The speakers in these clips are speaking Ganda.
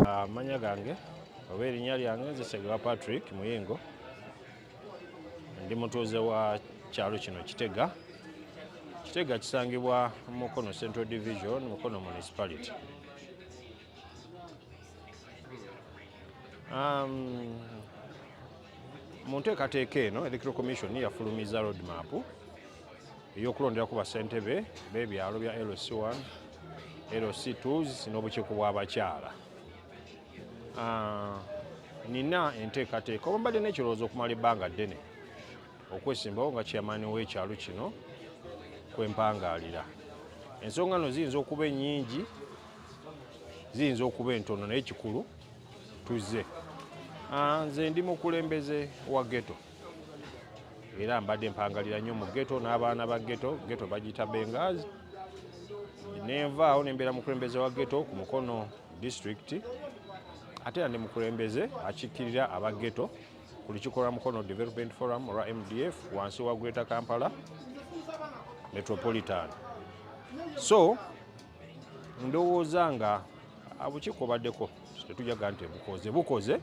Amanya gange oba erinnya lyange nze Ssegiba Patrick Muyingo, ndi mutuuze wa kyalo kino Kitega. Kitega kisangibwa Mukono Central Division, Mukono Municipality. Mu nteekateeka eno Electoral Commission yafulumiza road map ey'okulondera ku bassentebe b'ebyalo bya LC1, LC2 n'obukiiko bw'abakyala. Nina enteekateeka oba mbadde n'ekirowoozo okumala ebbanga ddene okwesimbawo nga kyamaani w'ekyalo kino kwempangaalira. Ensonga no ziyinza okuba ennyingi, ziyinza okuba entono, naye kikulu tuzze. Nze ndi mukulembeze wa ghetto era mbadde mpangalira nnyo mu ghetto n'abaana ba ghetto bagiyita Bengazi. Nenvaawo ne mbeera mukulembeze wa ghetto ku Mukono District, ate era ndi mukulembeze akiikirira aba ghetto ku lukiiko lwa Mukono Development Forum olwa MDF wansi wa Greater Kampala Metropolitan. So ndowooza nga abukiiko baddeko tetujaga nti bukoze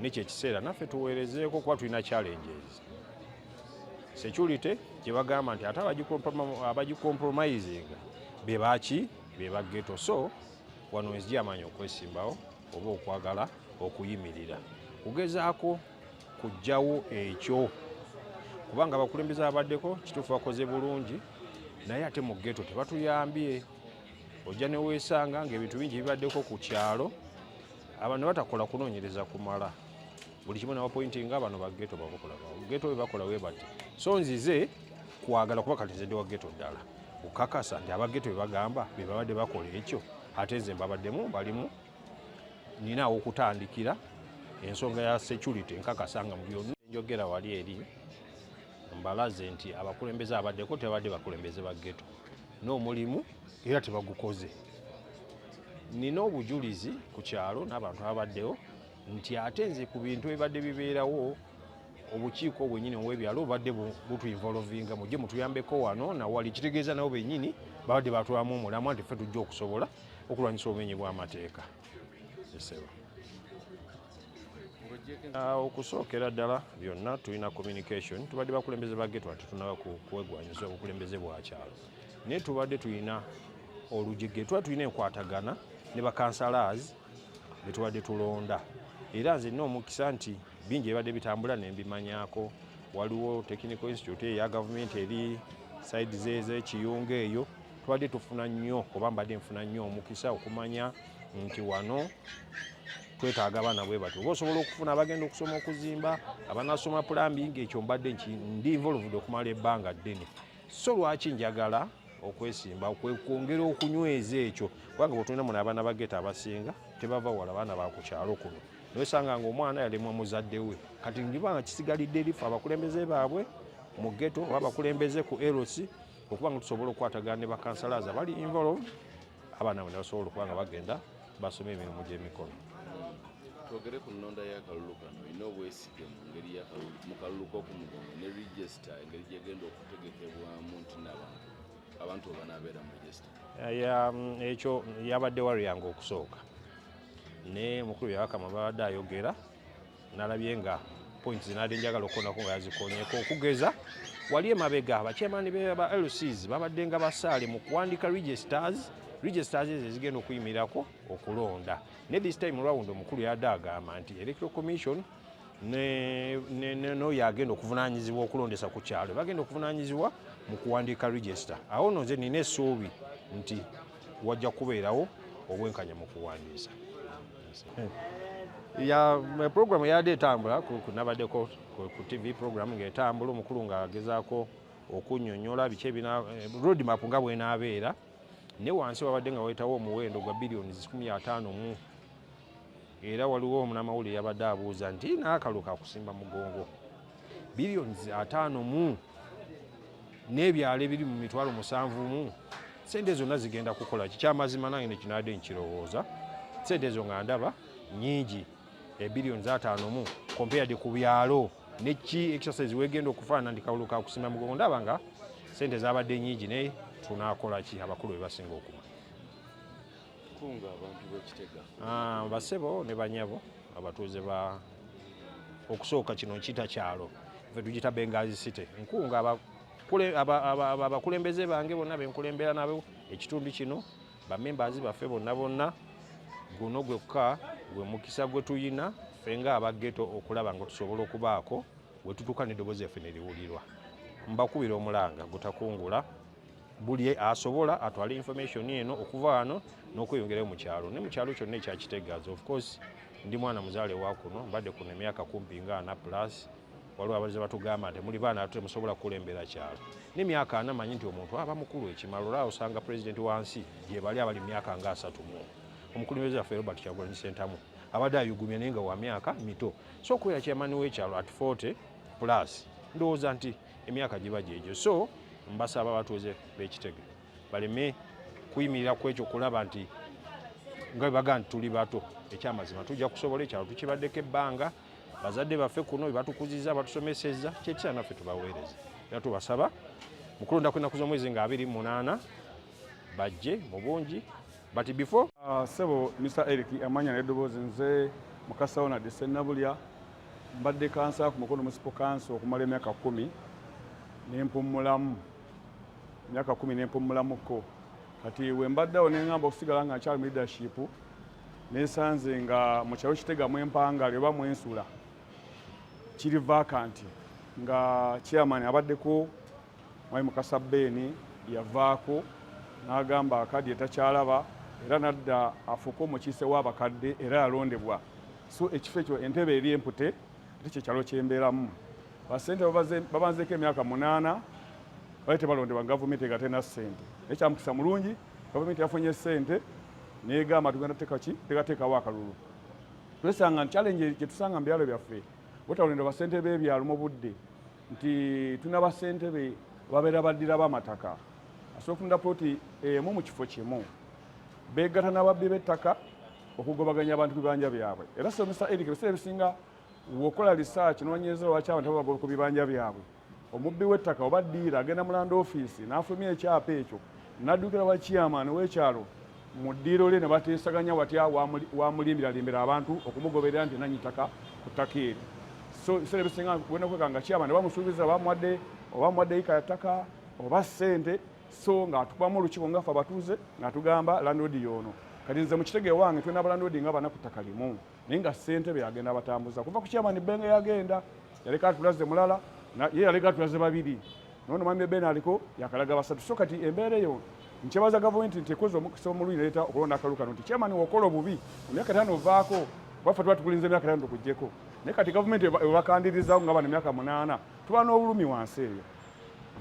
n'ekyo ekiseera naffe tuweerezeeko kuba tulina challenges. Security gye bagamba nti ate abagicompromisinga be baki be ba ghetto. So wano enzigi amaanyi okwesimbawo oba okwagala okuyimirira kugezaako kujjawo ekyo, kubanga abakulembeze abaddeko kituufu bakoze bulungi, naye ate mu ghetto tebatuyambye. Ojja ne weesanga ng'ebintu bingi bibaddeko ku kyalo, abantu batakola kunoonyereza kumala. Buli kimu n'abapointinga bano ba ghetto babakola. Ghetto we bakola we bati. So nzize kwagala kuba kati nzedde wa ghetto ddala okukakasa nti aba ghetto be bagamba be babadde bakola ekyo, ate nze mbabaddemu balimu. Ninaawo okutandikira ensonga ya security nkakasa nga mu byonna njogera wali eri mbalaze nti abakulembeze abaddeko tebadde bakulembeze ba ghetto n'omulimu era tebagukoze. Nina obujulizi ku kyalo n'abantu abaddewo nti ate nze ku bintu ebibadde bibeerawo obukiiko bwennyini ow'ebyalo badde butuinvolvinga mujje mutuyambeko wano nawali, kitegeeza nabo bennyini babadde batulamu omulamwa nti ffe tujja okusobola okulwanyisa obumenyi bw'amateeka. Okusookera ddala byonna tulina communication, tubadde bakulembeze ba ghetto ate tunaba kwegwanyisa obukulembeze bwa kyalo, naye tubadde tulina olujege, tulina enkwatagana ne bakansalazi be tubadde tulonda, era nze nina omukisa nti bingi ebadde bitambula ne mbimanyaako. Waliwo technical institute eya gavumenti eri side z'ekiyunga eyo, tubadde tufuna nnyo oba mbadde nfuna nnyo omukisa okumanya nti wano twetaaga abaana bwe batyo. Oba osobola okufuna abagenda okusoma okuzimba, abanasoma plumbing, ekyo mbadde ndi involved okumala ebbanga ddene. So lwaki njagala okwesimba kwongera okunyweza ekyo, kubanga bwetulina muno abaana ba ghetto abasinga tebava wala, baana ba ku kyalo kuno. Nosanga ng'omwana yalemwa muzadde we, kati ndibanga kisigalidde erifu abakulembeze baabwe mu ghetto oba abakulembeze ku LC, okubanga tusobola okukwatagana ne bakansalaza bali involved abaana bonna basobola okuba nga bagenda basoma emirimu gy'emikono. Twogere ku nnonda y'akalulu kano ina obwesige mu ngeri mu kalulu k'okumugongo ne register engeri gyegenda okutegekebwamu nti abantu abanaabeera mu register. Ekyo yabadde wariyanga okusooka ne mukulu Byabakama babadde ayogera nalabye nga points zinadde njagala okuonako nga yazikonyeko okugeza wali emabega abakyemaani ba LCs babadde nga basaale mu kuwandika registers ezo ezigenda okuyimirako okulonda ne this time round omukulu yadde agamba nti Electoral Commission n'oyo agenda okuvunaanyizibwa okulondesa ku kyalo bagenda okuvunaanyizibwa mu kuwandiika register. Awo nno nze nina essuubi nti wajja kubeerawo obwenkanya mu kuwandiisa. Program yadde etambula kunabaddeko ku TV program ng'etambula omukulu ng'agezaako okunnyonnyola biki road map nga bw'enaabeera ne wansi wabadde nga wayitawo omuwendo gwa billions 50 era waliwo omunamawulire yabadde abuuza nti n'akalu kakusimba mugongo billions 5 n'ebyalo ebiri mu 7,000 sente zonna zigenda kukola kikyamazima nange nekinadde nkirowooza sente ezo nga ndaba nyingi billions 5 compared ku byalo neki exercise wegenda okufaana ndi kawulu kakusimba mugongo ndaba nga sente zabadde nyingi naye tunakola ki abakulu bebasinga okuma kunga abantu b'Ekitega basebo ne banyabo abatuuze okusooka kino nkita kyalo ffe tugita Bengazi City nkunga abakulembeze bange bonna benkulembera nabo ekitundu kino bamembers baffe bonna guno gwekka gwe mukisa gwe tuyina ffe nga abageto okulaba nga tusobola okubaako we tutuuka n'eddoboozi yaffe ne liwulirwa. Mbakubira omulanga gutakungula buli asobola atwale information eno okuva wano n'okweyongerayo mu kyalo ne mu kyalo kyonna ekya Kitega. Of course ndi mwana muzaale wa kuno mbadde kuno emyaka kumpi nga 4+ waliwo abaze batugamba nti muli baana temusobola kukulembera kyalo n'emyaka 4 manyi nti omuntu aba mukulu ekimalo olaba osanga president wansi gye bali abali myaka nga 3 omukulembeze waffe Robert Kyagulanyi Ssentamu abadde ayugumya naye nga wa myaka mito so okubeera chairman w'ekyalo at 40+ ndowooza nti emyaka giba gyegyo. So mbasaba abatuuze b'Ekitege baleme kuyimirira ku ekyo kulaba nti nga bebaga nti tuli bato ekyamazima tujja kusobola ekyalo tukibaddeko ebbanga bazadde baffe kuno bebatukuziza batusomeseza kyekisa naffe tubaweereze era tubasaba mu kulonda kw'ennaku z'omwezi nga 28 bajje mu bungi but before sebo Mr. Eric amanya n'eddoboozi nze Mukasa Ona de Sennabulya mbadde kansa ku Mukono Municipal Council okumala emyaka 10 n'empummulamu emyaka 10 n'empummulamuko kati we mbaddewo neŋŋamba okusigala nga nkyali mu leadership nesanze nga mu kyalo Kitega mwempanga lyoba mwensula kiri vacant nga chairman abaddeko Mwai Mukasa Beni yavaako n'agamba akadde etakyalaba era nadda afuuka omukiise w'abakadde era yalondebwa so ekifo ekyo entebe eri empute ate kyekyalo kyembeeramu basente babanzeeko emyaka 8 bali tebalondebwa gavumenti egatena ssente ekyamukisa mulungi gavumenti yafunye ssente negamba tugenda teekateekawo akalulu twesanga challenge kyetusanga mu byalo byaffe botalondebwa basente b'ebyalo mu budde nti tuna basentebe babeera baddira b'amataka asobola okufunda plooti emu mu kifo kimu beegatta n'ababbi b'ettaka okugobaganya abantu bibanja byabwe era so Mr. Eric ebiseera ebisinga wokola research noonyeza lwaki abantu babagoba ku bibanja byabwe omubbi w'ettaka oba ddiira agenda mu land office n'afulumya ekyapa ekyo n'addukira wa chairman w'ekyalo mu ddiiro lye ne bateesaganya watya wamulimbiralimbira abantu okumugoberera nti nannyitaka ku ttaka eri so ebiseera ebisinga wena kwekanga chairman bamusuubiza bamuwadde yika ya ttaka oba ssente so ng'atukubamu olukiiko ngaffe abatuuze ng'atugamba landlord y'ono kati nze mu Kitege wange tulina abalandlord nga bana ku ttaka limu naye nga ssente be yagenda batambuza kuva ku chairman Benge yagenda yaleka atulaze mulala ye yaleka atulaze babiri nono mwami Ben aliko yakalaga basatu so kati embeera eyo nkyebaza gavumenti nti ekoze omukisa omulungi naleeta okulonda akalu kano nti chairman wokola obubi emyaka 5 ovaako baffe tuba tukulinza emyaka 5 okuggyeko naye kati gavumenti ebakandirizawo nga bana emyaka 8 tuba n'obulumi wansi eyo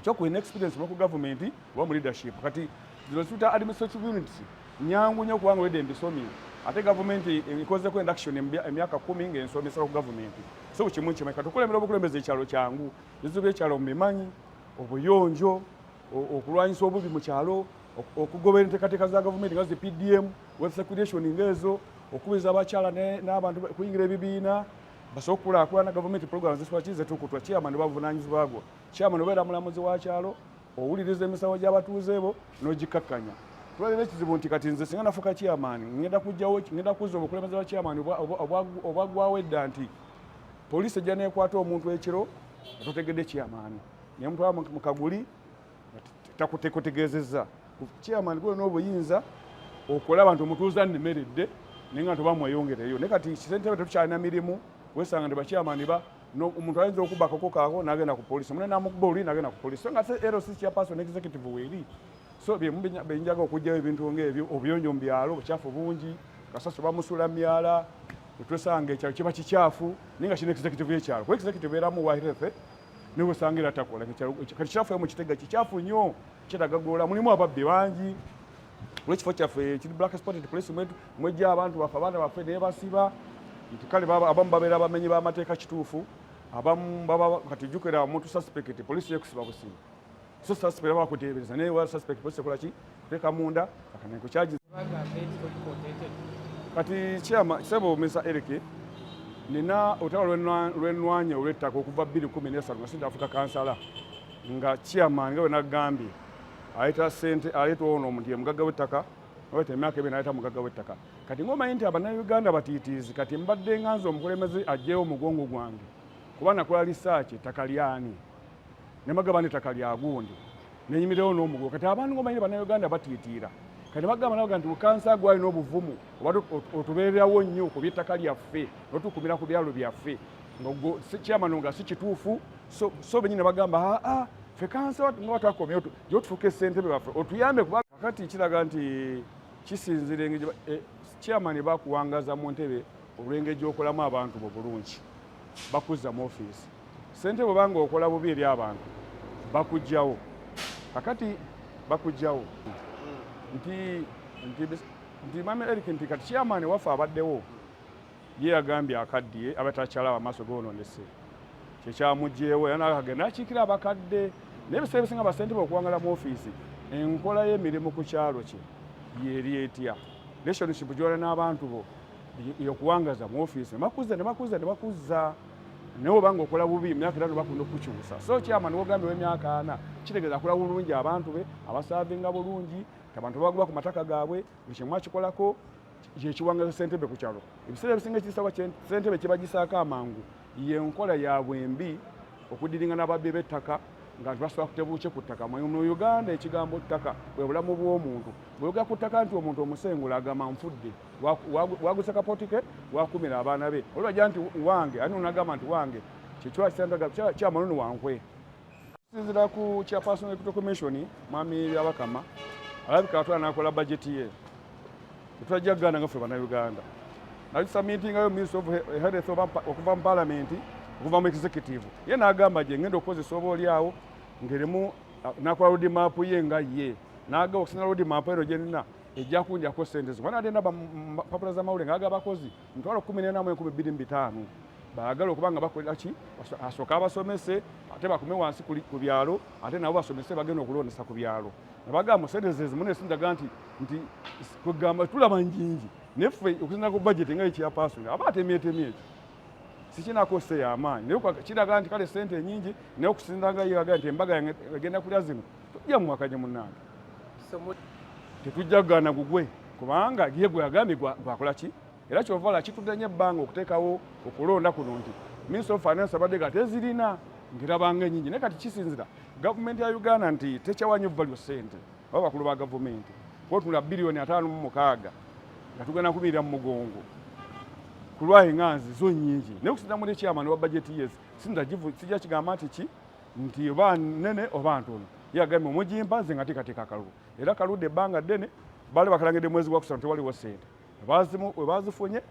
ekyokulina experience mu gavumenti oba mu leadership kati zino zituta administrative units nyangu nnyo kubanga wedde mbisomi ate gavumenti ekozeko induction emyaka 10 ng'ensomesa ku gavumenti so kimu kimanyi kati okulembera obukulembeza ekyalo kyangu bizibu ekyalo mbimanyi obuyonjo okulwanyisa obubi mu kyalo okugobera enteekateeka za gavumenti nga zi PDM, wealth securitation ng'ezo, okubiriza abakyala n'abantu kuyingira ebibiina basobola okukulaakulana gavumenti programs ziswaki zetukutwa chairman bavunaanyizibwa bwo. Chairman obeera mulamuzi wa kyalo, owuliriza emisawo gy'abatuuze bo n'ogikakkanya. Tulabira ekizibu nti kati nze singa nafuuka chairman ngenda kuzza obukulembeze bwa chairman obwaggwawo edda nti poliisi ejja neekwata omuntu ekiro nga totegedde chairman naye mutwala mu kaguli takutegeezezza. Chairman gwe n'obuyinza okulaba nti omutuuze annemeredde naye nga tobamweyongereyo. Naye kati ssentebe tetukyalina mirimu wesanga nti bachairman omuntu ayinza okubakako kaako n'agenda ku poliisi, munene namukuba oluli n'agenda ku poliisi. So nga LC chairperson executive weeri. So benjaga okugyayo ebintu ng'ebyo, obuyonjo mu byalo, obukyafu bungi, kasasiro bamusula myala, twesanga ekyalo kiba kikyafu naye nga kino executive y'ekyalo. Kuba executive eramu wa health ne wesanga era takola. Kati kikyafu mu kitega kikyafu nnyo kitagagola, mulimu ababbi bangi. Olw'ekifo kyaffe kiri Black Spotted Police mwejja abantu baffe abaana baffe naye basiba nti kale abamu babeera abamenyi b'amateeka kituufu, abamu baba kati jjukira omuntu suspect poliisi yekusiba busiba. So suspect bakuteebereza naye wa suspect poliisi ekola ki kuteeka munda akanenko kyaji. Kati kyama sebo Mr. Eric nina utawala lw'ennwanya olw'ettaka okuva 2013 nga Central Africa Kansala nga chairman nga we nagambye ayita ssente aleeta ono omuntu ye mugagga w'ettaka oba emyaka ebiri n'aleeta mugagga w'ettaka. Kati ng'omanyi nti Abannayuganda batiitiizi kati mbadde nganze omukulembeze aggyeyo omugongo gwange kuba nakola research ettaka lyani ne bagamba n'ettaka lya gundi nenyimirewo n'omugongo. Kati abantu ng'omanyi Bannayuganda batiitiira kati bagamba nabaga nti bukansa gwalina obuvumu oba otubeererawo nnyo ku by'ettaka lyaffe n'otukumira ku byalo byaffe chairman nga si kituufu. So benyini bagamba ffe kansa nga twakomyeyo gyotufuuka ssentebe baffe otuyambe kuba kakati kiraga nti kisinzira engeri chairman bakuwangaza mu ntebe olw'engeri gy'okolamu abantu bo bulungi bakuzza mu ofiisi. Ssentebe obanga okola bubi eri abantu bakuggyawo kakati bakuggyawo nti Mama Eric nti kati chairman waffe abaddewo ye yagambye akaddiye abatakyalaba amaaso goononese kyekyamugjeewo era nakagenda akiikira abakadde naye ebiseera ebisinga basentebe okuwangala mu ofiisi enkola y'emirimu ku kyalo kye yeri etya relationship gy'ola n'abantu bo okuwangaza mu ofiisi nebakuzza naye obanga okola bubi emyaka 5 bakunda okukyusa. So chairman wogambye w'emyaka 4 kitegeeza akola bulungi abantu be abasaavinga bulungi abantu baguba ku mataka gaabwe buli kimu akikolako kyekiwangaza ssentebe ku kyalo. Ebiseera ebisinga ekisawa ssentebe kibagisaako amangu yenkola yaabwe embi okudiringa n'ababbi b'ettaka nga basobola kutebuuke ku ttaka. Mu Uganda ekigambo ttaka bwe bulamu bw'omuntu. Bw'oyogera ku ttaka nti omuntu omusengula agamba nfudde waguse kapoti ke wakumira abaana be olwajja nti wange ani onagamba nti wange kyamanuni wankwe. Sinzira ku chairperson Electoral Commission Mwami Byabakama alabika atwala n'akola bajeti ye tetwajja kuganda nga ffe Bannayuganda. Nali submittingayo Minister of Health okuva mu Parliament okuva mu executive ye n'agamba gye ngenda okukozesa oba oli awo ngerimu nakola road map ye nga ye n'agamba okusinga road map eno gye nina ejja kunjako ssente zo. Bana ndenda mpapula z'amawulire ng'aga abakozi mitwalo 14,225 baagala okuba nga bakolera ki asooka abasomese ate bakume wansi ku byalo ate nabo basomese bagenda okulondesa ku byalo. Nabagamba ssente zezimu ne sindaga nti kugamba tulaba njingi neffe okusinza ku budget nga ekyapasoni aba atemyetemye ekyo sikinakoseya amaanyi naye kiraga nti kale ssente nyingi naye okusinza nga yeaga nti embaga egenda kulya zino tujja mu mwaka gye munnange tetujja kugana gugwe kubanga ye gwe yagambye gwakola ki era kyovala kituddenye ebbanga okuteekawo okulonda kuno nti Minister of Finance abadde nga tezirina ngirabanga ennyingi naye kati kisinzira gavumenti ya Uganda nti tekyawanya value ssente oba bakulu ba gavumenti kwotula bilioni 5.6 nga tugenda kubirira mu mugongo kulwa enganzi zo nyingi naye okusinza muri chairman wa budget years sijja kigamba nti oba nene oba ntono yagambye omugimpa nze nga teekateeka akalulu era kaludde ebbanga ddene baali bakalangidde mwezi gwa kusatu tewaliwo ssente we bazifunye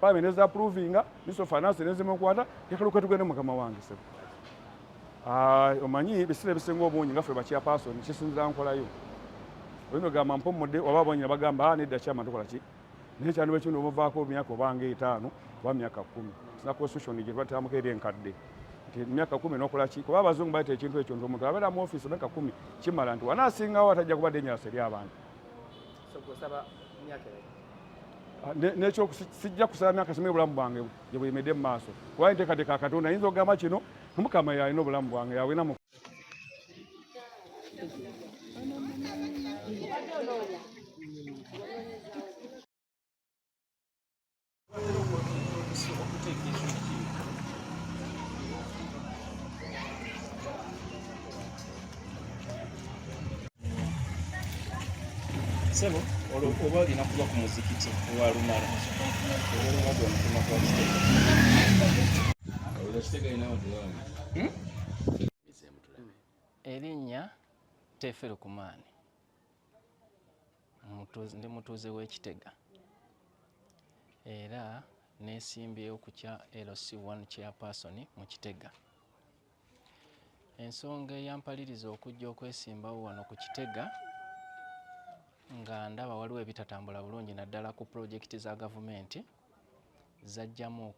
Parliament eza approvinga Minister of Finance nezimukwata yakaluka tugende mukama wange sebo. Omanyi ebiseera ebisinga obungi nga ffe ba chairperson kisinzira nkolayo olino gamba mpomodde oba abonyina bagamba nedda chairman tukola ki naye kyandibwe kino omuvaako emyaka obanga 5 oba myaka 10 sina constitution gye twateramuko eri enkadde nti emyaka 10 n'okola ki kuba abazungu bayita ekintu ekyo nti omuntu abeera mu ofiisi emyaka 10 kimala nti wanaasingawo atajja kuba dangerous eri abantu nekyo sijja kusaba myaka semeye obulamu bwange gye buyimidde mu maaso kuba nteekateeka Katonda ayinza okugamba kino Mukama yalina obulamu bwange yawina mu Sebo oba olina kuba ku muzikiti owa Lumala olwaluma gwe mutima gwa Erinnya Tefero Kumaani ndi mutuuze w'Ekitega era neesimbyewo ku kya LC1 chairperson mu Kitega. Ensonga eyampaliriza okujja okwesimbawo wano ku Kitega nga ndaba waliwo ebitatambula bulungi naddala ku pulojekiti za gavumenti zajjamu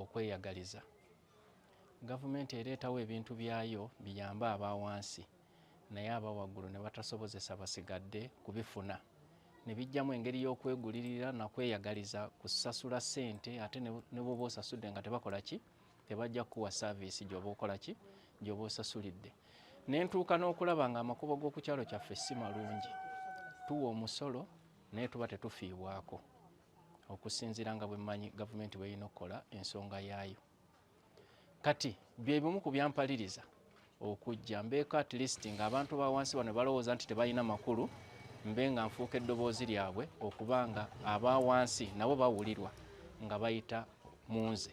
okweyagaliza. Gavumenti ereetawo ebintu byayo biyamba abawansi naye abawaggulu ne batasobozesa basigadde kubifuna ne bijjamu engeri y'okwegulirira nakweyagaliza kusasula ssente ate ne bw'oba osasudde nga tebakola ki tebajja kuwa saaviisi gy'oba okola ki gy'oba osasulidde. Ne ntuuka n'okulaba nga amakubo g'oku kyalo kyaffe si malungi. Tuwa omusolo naye tuba tetufiibwako okusinziira nga bwe mmanyi gavumenti bw'erina okukola ensonga yaayo. Kati bye bimu ku byampaliriza okujja mbeeko at least ng'abantu ba wansi bano balowooza nti tebalina makulu mbe nga nfuuka eddoboozi lyabwe okuba nga aba wansi nabo bawulirwa nga bayita mu nze.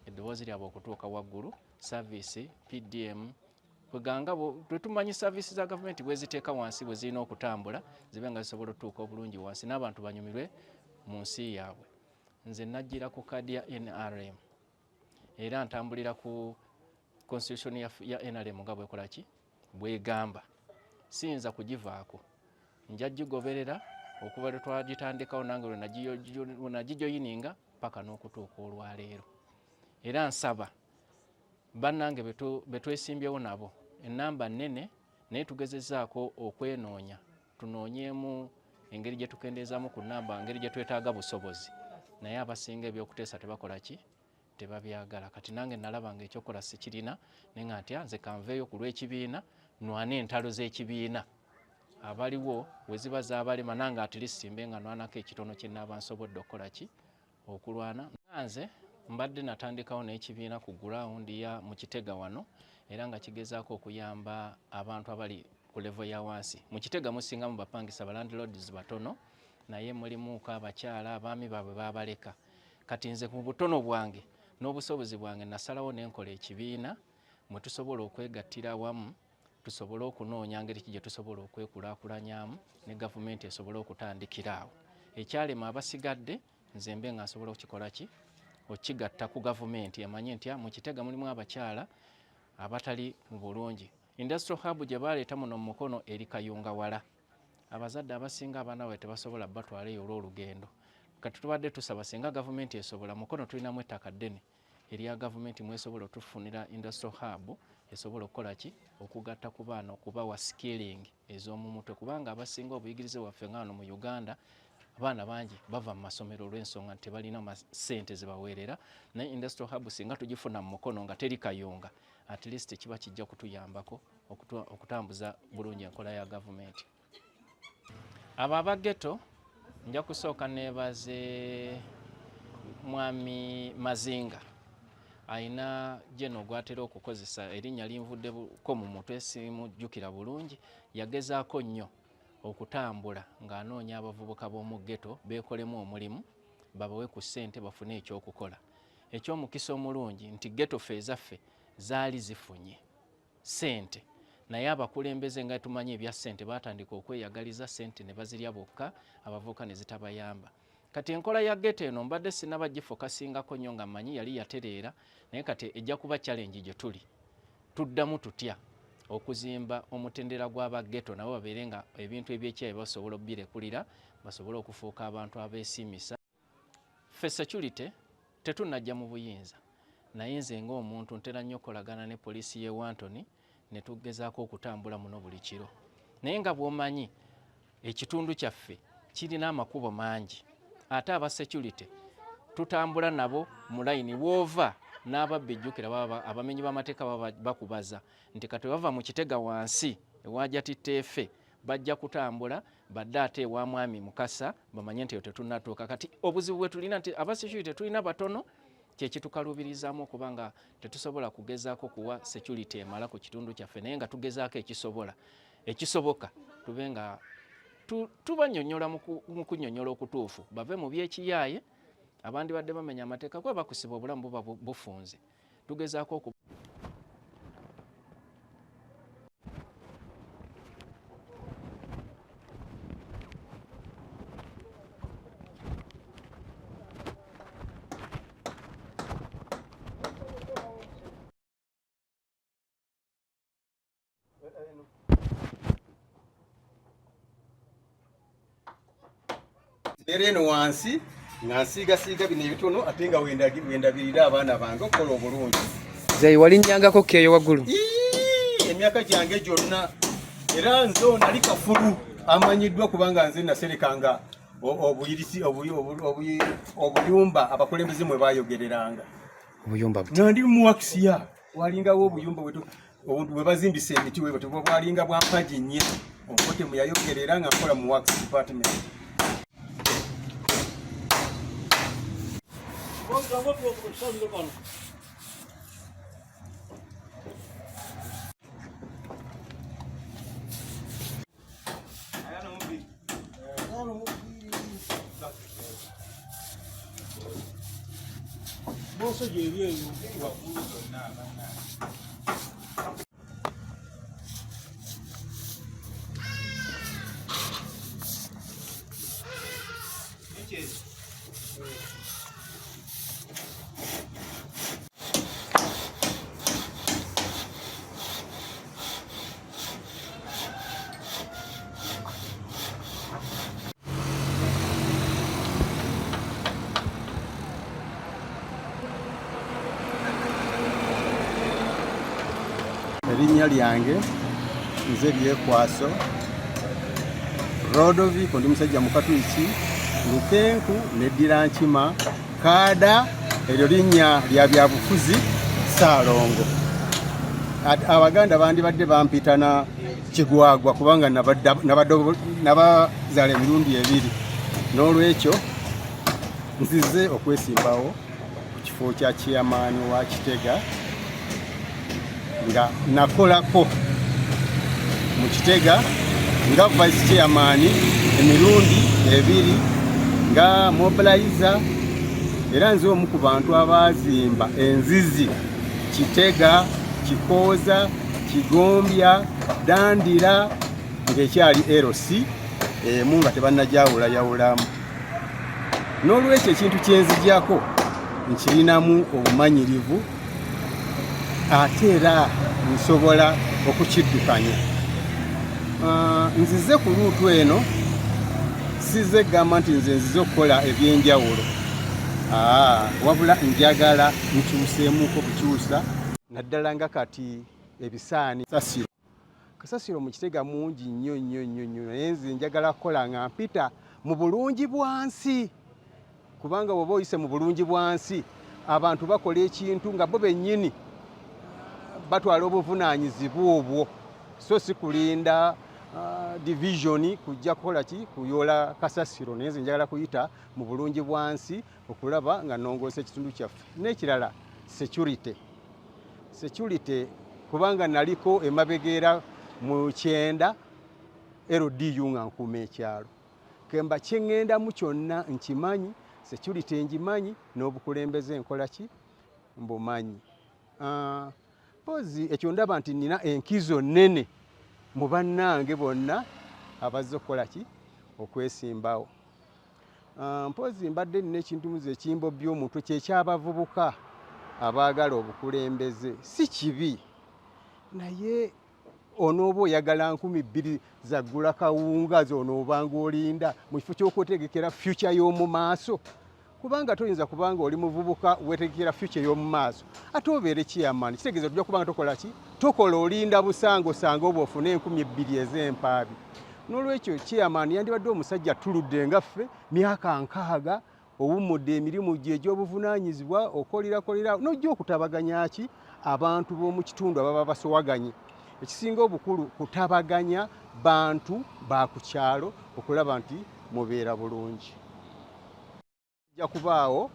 Eddoboozi lyabwe okutuuka waggulu saaviisi PDM kweganga bwe tumanyi saaviisi za gavumenti bwe ziteeka wansi bwe zirina okutambula zibe nga zisobola okutuuka obulungi wansi n'abantu banyumirwe mu nsi yaabwe. Nze najjira ku kkaadi ya NRM era ntambulira ku constitution ya NRM nga bwekola ki bwegamba. Siyinza kugivaako nja gigoberera okuva lwe twagitandikawo nange lwe nagijoyininga paka n'okutuuka olwaleero. Era nsaba bannange betwesimbyewo nabo ennamba nnene naye tugezezzaako okwenoonya tunoonyeemu engeri gye tukendeezaamu ku nnamba engeri gye twetaaga busobozi naye abasinga ebyokuteesa tebakola ki tebabyagala. Kati nange nalaba nga ekyokola sikirina naye nga ntya nze kanveeyo ku lw'ekibiina nwane entalo z'ekibiina abaliwo we ziba zaabalema nange at least mbe nga nwanako ekitono kye nnaaba nsobodde okukola ki okulwana. Nze mbadde natandikawo n'ekibiina ku gurawundi ya mu Kitega wano era nga kigezaako okuyamba abantu abali ku level ya wansi. Mu Kitega musingamu bapangisa ba landlords batono naye mulimuko abakyala abaami baabwe baabaleka. Kati nze ku butono bwange n'obusobozi bwange nasalawo n'enkola ekibiina mwe tusobola okwegattira wamu tusobole okunoonya ngeri ki gye tusobola okwekulaakulanyamu ne gavumenti esobole okutandikira awo. Ekyalema abasigadde nze mbe nga nsobola okukikola ki okigatta ku gavumenti emanye nti mu Kitega mulimu abakyala abatali mu bulungi. Industrial hub gye baleeta muno mu mukono eri Kayunga wala. Abazadde abasinga abaana bwe tebasobola batwaleyo olw'olugendo. Kati tubadde tusaba singa gavumenti esobola mukono tulinamu ettaka ddene erya gavumenti mwesobola otufunira industrial hub esobola okukola ki okugatta ku baana okubawa skilling ez'omu mutwe kubanga abasinga obuyigirize waffe nga wano mu Uganda abaana bangi bava mu masomero olw'ensonga nti tebalina ssente ze baweerera naye industrial hub singa tugifuna mu mukono nga teri Kayunga at least kiba kijja kutuyambako okutambuza bulungi enkola ya gavumenti. Abo abageto nja kusooka neebaze Mwami Mazinga ayina jeno gwatera okukozesa erinnya linvuddeko mu mutwe simujjukira bulungi yagezaako nnyo okutambula ng'anoonya abavubuka b'omu ghetto beekolemu omulimu babawe ku ssente bafune ekyokukola. Ekyomukisa omulungi nti ghetto ffe ezaffe zaali zifunye ssente naye abakulembeze nga tumanyi ebya ssente baatandika okweyagaliza ssente ne bazirya bokka abavubuka ne zitabayamba. Kati enkola ya ghetto eno mbadde sinnabagifokasingako nnyo nga mmanyi yali yatereera naye kati ejja kuba challenge gye tuli tuddamu tutya okuzimba omutendera gw'abaghetto nabo babeere nga ebintu ebyekyayi basobola obbirekulira basobole okufuuka abantu abeesiimisa. Ffe security tetunnajja mu buyinza naye nze ng'omuntu ntera nnyo okolagana ne poliisi y'e Wantoni ne tugezaako okutambula muno buli kiro, naye nga bw'omanyi ekitundu kyaffe kirina amakubo mangi, ate aba security tutambula nabo mu layini w'ova n'ababbi jjukira abamenyi b'amateeka baba bakubaza nti kati bava mu Kitega wansi ewaja titteefe bajja kutambula badde ate ewa mwami Mukasa bamanye nti tetunnatuuka. Kati obuzibu bwe tulina nti aba security tulina batono, kyekitukaluubirizaamu okuba nga tetusobola kugezaako kuwa security emala ku kitundu kyaffe, naye nga tugezaako ekisoboka tube nga tubannyonnyola mu kunnyonnyola okutuufu bave mu byekiyaaye abandi badde bamenya amateeka kuba bakusiba obulamu buba bufunze. Tugezaako eno wansi nga nsiigasiiga bino ebitono ate nga wendabirira abaana bange okukola obulungi. Zeyi walinnyangako keeyo waggulu? Emyaka gyange gyonna, era nze nali kafulu amanyiddwa kubanga nze naserekanga obuyumba abakulembeze mwe bayogereranga. Obuyumba nga ndi muwakisiya walingawo obuyumba bwe bazimbisa emiti bwalinga bwa mpagi nnyo okote muyayogerera nga nkola mu wax department. Erinnya lyange nze Byekwaso Rodoviko, ndi musajja mukatwiki Lukenku neddira nkima kaada, eryo linnya lya byabufuzi Ssaalongo. Abaganda bandibadde bampita na Kigwagwa kubanga nabazaala emirundi ebiri, n'olwekyo nzize okwesimbawo ku kifo kya chairman wa Kitega nga nakolako mu Kitega nga vice chairman emirundi ebiri nga mobilizer, era nze omu ku bantu abazimba enzizi Kitega, Kikooza, Kigombya, Dandira ng'ekyali LC emu nga tebannajawulayawulamu. N'olwekyo ekintu kyenzijjako nkirinamu obumanyirivu ate era nsobola okukiddukanya. Nzize ku luutu eno sizze gamba nti nzize okukola ebyenjawulo, wabula njagala nkyuseemuko bukyusa naddala nga kati ebisaani kasasiro mu Kitega mungi nnyo naye nze njagala kukola nga mpita mu bulungi bwansi, kubanga bw'oba oyise mu bulungi bwansi abantu bakola ekintu nga bo bennyini batwala obuvunaanyizibwa obwo, so si kulinda division kujja kukola ki kuyoola kasasiro. Naye nze njagala kuyita mu bulungi bwansi okulaba nga nnongoosa ekitundu kyaffe. N'ekirala security kubanga naliko emabegeera mu 9 LDU nga nkuuma ekyalo, kemba kyeŋŋendamu kyonna nkimanyi, security ngimanyi, n'obukulembeze nkola ki mbumanyi. Pozi ekyo ndaba nti nina enkizo nnene mu bannange bonna abazze okukola ki okwesimbawo. Mpozi mbadde nina ekintu muze ekimbo by'omuntu kyekyabavubuka abaagala obukulembeze. Si kibi, naye onooba oyagala 2,000 zaggula kawunga zonoobanga olinda mu kifo ky'okwetegekera future y'omu maaso. kubanga toyinza kubanga oli muvubuka wetegekera future y'omu maaso ate obeere chairman kitegeeza tujja kubanga tokola ki tokola olinda busango sanga oba ofune 2,000 ez'empaabi n'olwekyo chairman yandibadde omusajja tuludde ngaffe myaka 6 owummudde emirimu gye egy'obuvunaanyizibwa okolera n'ojja okutabaganya ki abantu b'omu kitundu ababa basowaganye ekisinga obukulu kutabaganya bantu ba ku kyalo okulaba nti mubeera bulungi ja kubaawo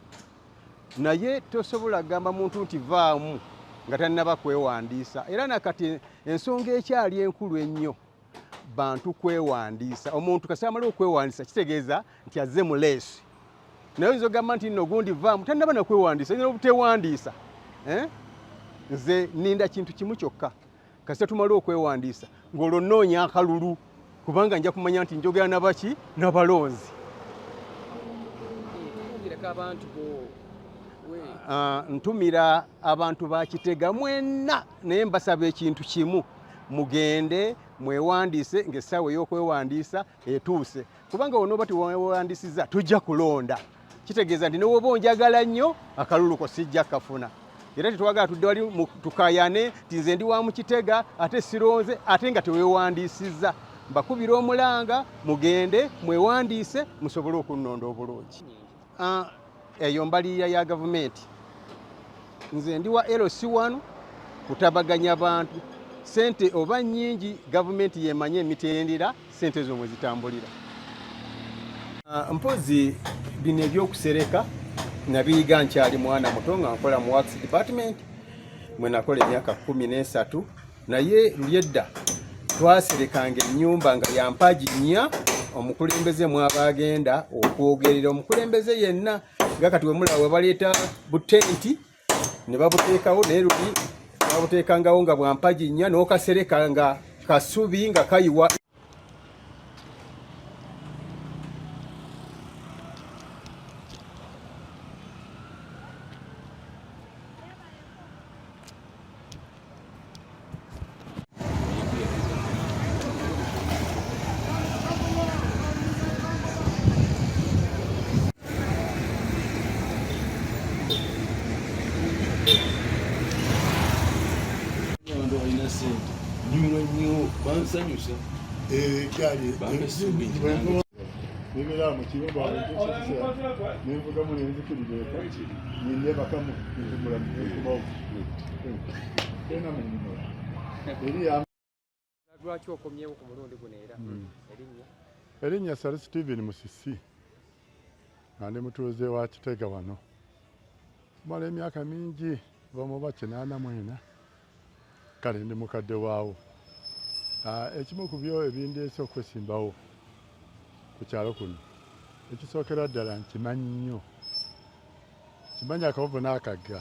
naye tosobola kugamba muntu nti vaamu nga tannaba kwewandiisa era nakati ensonga ekyali enkulu ennyo bantu kwewandiisa omuntu kasi amala okwewandiisa kitegeeza nti azze mu leesi naye oyinza okugamba nti nno gundi vaamu tannaba nakwewandiisa nyina obutewandiisa nze ninda kintu kimu kyokka kasi tumala okwewandiisa ng'olwo nnoonya akalulu kubanga nja kumanya nti njogera nabaki n'abalonzi ntumira abantu ba Kitega mwenna naye mbasaba ekintu kimu mugende mwewandiise ng'essaawa ey'okwewandiisa etuuse kubanga wonooba tiwewandiisiza tujja kulonda kitegeeza nti newoba onjagala nnyo akalulu ko sijja kafuna era tetwagala tudde wali tukayane nti nze ndi wa mu Kitega ate sironze ate nga tewewandiisizza mbakubira omulanga mugende mwewandiise musobole okunnonda obulungi eyo mbaliya ya gavumenti nze ndi wa LC1 kutabaganya bantu sente oba nnyingi gavumenti yemanye emitendera sente zo mwe zitambulira mpozi bino ebyokusereka nabiyiga nkyali mwana muto nga nkola mu works department mwe nakola emyaka 13 naye lyedda twaserekanga ennyumba nga ya mpagi 4 omukulembeze mwabagenda okwogerera omukulembeze yenna nga kati wemulawe baleeta butenti ne babuteekawo naye luli babuteekangawo nga bwa mpagi 4 n'okasereka nga kasubi nga kayiwa Nibera mu kibumba n'envuga mu n'enzikirira ninde bakamu n'imvula n'ekubawo tena mu eri lwaki okomyewo ku mulundi guno era erinnya Sir Steven Musisi nga ndi mutuuze wa Kitega wano mala emyaka mingi bamuba 84 kale ndi mukadde waawo ekimu ku byo ebindeese okwesimbawo ku kyalo kuno ekisookera ddala nkimanyi nnyo kimanyi akavuvu n'akagga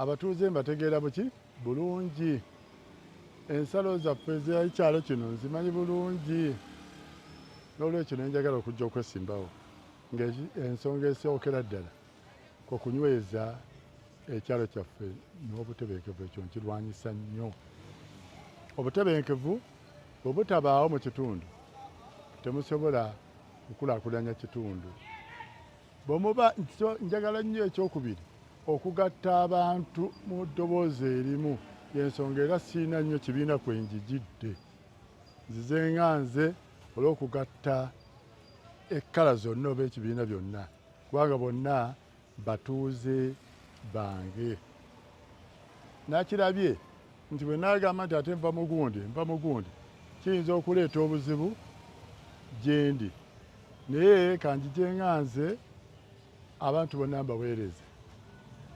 abatuuze mbategeera buki bulungi ensalo zaffe ez'ekyalo kino nzimanyi bulungi n'olwekyo ne njagala okujja okwesimbawo ng'ensonga esookera ddala kwe kunyweza ekyalo kyaffe n'obutebenkevu ekyo nkirwanyisa nnyo obutebenkevu bwe butabaawo mu kitundu temusobola kukulaakulanya kitundu bwemuba njagala nnyo ekyokubiri okugatta abantu mu ddoboozi erimu y'ensonga era siina nnyo kibiina kwe njigidde nzize nga nze olw'okugatta ekkala zonna oba ekibiina byonna kubanga bonna batuuze bange nakirabye nti bwe naagamba nti ate nva mu gundi kiyinza okuleeta obuzibu gyendi naye kanjije nga nze abantu bonna mbaweereze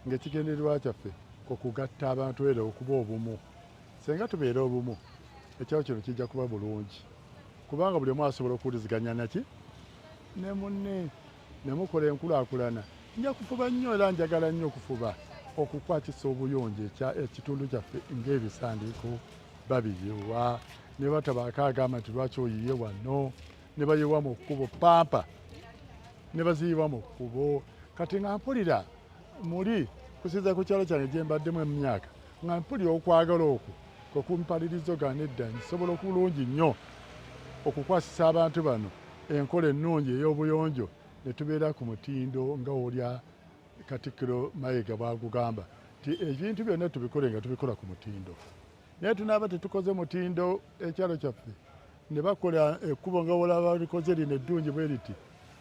ng'ekigendererwa kyaffe okugatta abantu era okuba obumu senga tubeera obumu ekyalo kino kijja kuba bulungi kubanga buli omu asobola okuwuliziganya naki ne munne ne mukola enkulaakulana nja kufuba nnyo era njagala nnyo okufuba okukwatisa obuyonjo ekitundu kyaffe ng'ebisandiiko babiyiwa ne batabaako agamba nti lwaki oyiye wano ne bayiwa mu kkubo pampa ne baziyiwa mu kkubo kati nga mpulira muli kusinza ku kyalo kyange gye mbaddemu emyaka nga mpulira okwagala okwo kwe kumpalirizo ga nedda nsobola okulungi nnyo okukwasisa abantu bano enkola ennungi ey'obuyonjo ne tubeera ku mutindo nga olya Katikkiro Mayiga bwagugamba nti ebintu byonna tubikole nga tubikola ku mutindo. Naye tunaaba tetukoze mutindo ekyalo kyaffe ne bakola ekkubo nga olaba likoze lino eddungi bwe riti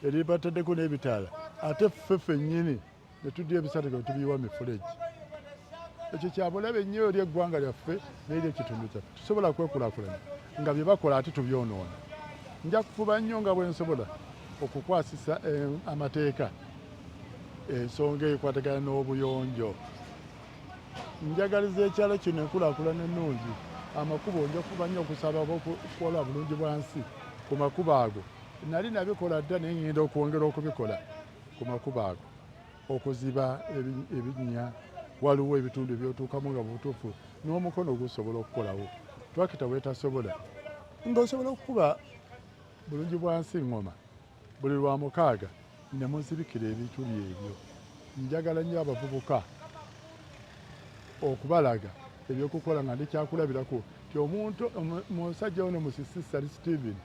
eribataddeko n'ebitaala ate ffe ffennyini ne tudya ebisate nga tubiyiwa mifuleegi. Ekyo kyabulabe ennyo eri eggwanga lyaffe n'eri ekitundu kyaffe. Tusobola kwekulaakulanya nga bye bakola ate tubyonoona. Nja kufuba nnyo nga bwe nsobola okukwasisa amateeka ensonga ekwatagana n'obuyonjo. Njagaliza ekyalo kino enkulaakulana ennungi. Amakubo nja kufuba nnyo okusaba okukola bulungi bwansi ku makubo ago. Nali nabikola dda naye ngenda okwongera okubikola ku makubo ago. Okuziba ebinnya waliwo ebitundu ebyotuukamu nga butuufu n'omukono gusobola okukolawo. Twakita bwetasobola ng'osobola okukuba bulungi bwansi ngoma buli lwa mukaaga ne muzibikira ebituli ebyo. Njagala nnyo abavubuka okubalaga ebyokukola nga ndikyakulabirako ti omuntu musajja ono Musisi Sally Stephen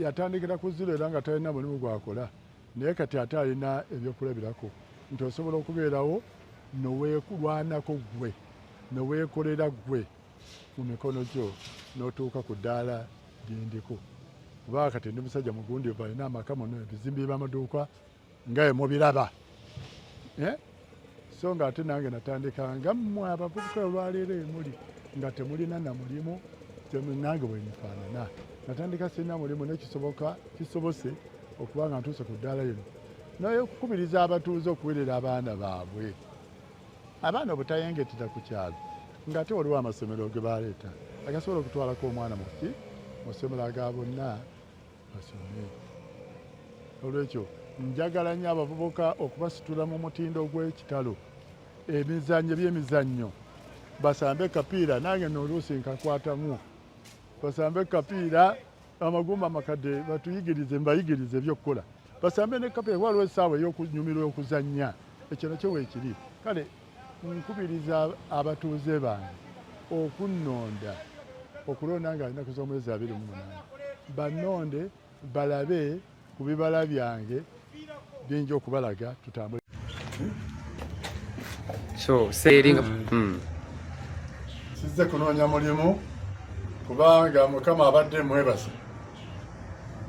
yatandikira ku zero era nga talina mulimu gwakola naye kati ate alina ebyokulabirako nti osobola okubeerawo noweekulwanako gwe noweekolera gwe mu mikono gyo n'otuuka ku ddaala gyendiko. Kubanga kati ndi musajja mugundiivu alina amaka muno ebizimbi by'amaduuka nga ye mubiraba. So nga ate nange natandika nga mmwe abavubuka olwaleero emuli nga temulina na mulimu nange bwe nfaanana. Natandika sirina mulimu nekisoboka kisobose okuba nga ntuuse ku ddaala lino naye okukubiriza abatuuze okuweerera abaana baabwe. Abaana obutayengetera ku kyalo ng'ate waliwo amasomero ge baleeta agasobola okutwalako omwana mu ssomero aga bonna basome. Olwekyo njagala nnyo abavubuka okubasitula mu mutindo gw'ekitalo. Emizannyo by'emizannyo basambe kapiira nange n'oluusi nkakwatamu. Basambe kapiira amagumba amakadde batuyigirize mbayigirize ebyokukola. Basambe ne kapiira waliwo essaawa ey'okunyumirwa okuzannya. Ekyo nakyo weekiri. Kale nkubiriza abatuuze bange okunnonda okulonda nga alinaku z'omwezi 28 bannonde balabe ku bibala byange bingi okubalaga tutambule. Sizze kunoonya mulimu kubanga Mukama abadde mwebase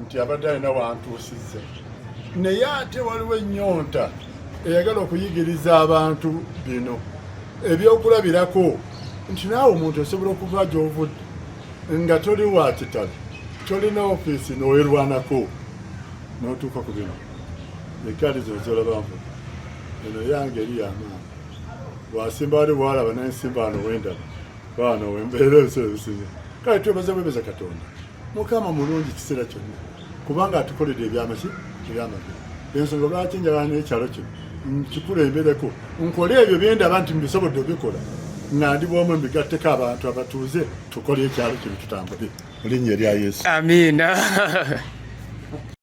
nti abadde alina wantuusizza naye ate waliwo ennyonta eyagala okuyigiriza abantu bino ebyokulabirako nti naawe omuntu osobola okuva gy'ovudde nga toli wa kitalo tolina ofiisi n'owerwanako n'otuuka ku bino ekkaadi zino zolaba nvuga eno yange eri y'amaanyi wasimba wali bwalaba nensimba wano wendaba wano wembeera ebiseera ebisinga kale twebaze bwebeza Katonda Mukama mulungi kiseera kyonna kubanga atukoledde ebyamaki ebyamagero. Ensonga lwaki njagala n'ekyalo kino nkikulembereko nkole ebyo byendaba nti mbisobodde obikola nga ndi bw'omu mbigatteko abantu abatuuze tukole ekyalo kino tutambule mu linnya erya Yesu. Amiina.